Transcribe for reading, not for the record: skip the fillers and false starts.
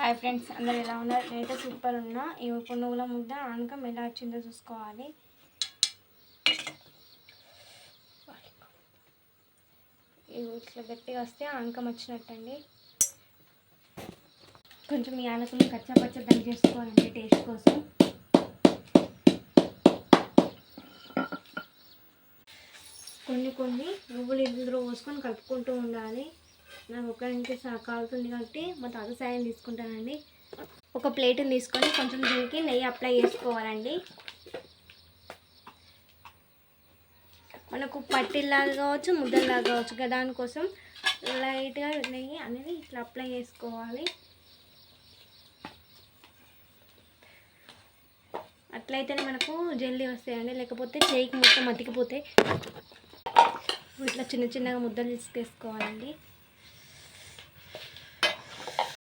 Hi friends, అందరు ఎలా ఉన్నారు? నేనైతే సూపర్ ఉన్నా. ఇప్పుడు నువ్వుల ముద్ద ఆనకం ఎలా వచ్చిందో చూసుకోవాలి. ఇట్లా గట్టిగా వస్తే ఆనకం వచ్చినట్టండి. కొంచెం ఈ ఆనకం కచ్చా పచ్చ దంచి చేసుకోవాలండి టేస్ట్ కోసం. కొన్ని నువ్వులు ఇందులో పోసుకొని కలుపుకుంటూ ఉండాలి. నాకు ఒకరికి కాలుతుంది కాబట్టి మా తాత సాయం తీసుకుంటానండి. ఒక ప్లేట్ని తీసుకొని కొంచెం దీనికి నెయ్యి అప్లై చేసుకోవాలండి. మనకు పట్టిల్లాగా కావచ్చు, ముద్దల్లాగా కావచ్చు. దానికోసం లైట్గా నెయ్యి అనేది ఇట్లా అప్లై చేసుకోవాలి. అట్లయితేనే మనకు జల్దీ వస్తాయండి, లేకపోతే చేయికి మొత్తం అతికిపోతాయి. ఇట్లా చిన్న చిన్నగా ముద్దలు తీసుకోవాలండి.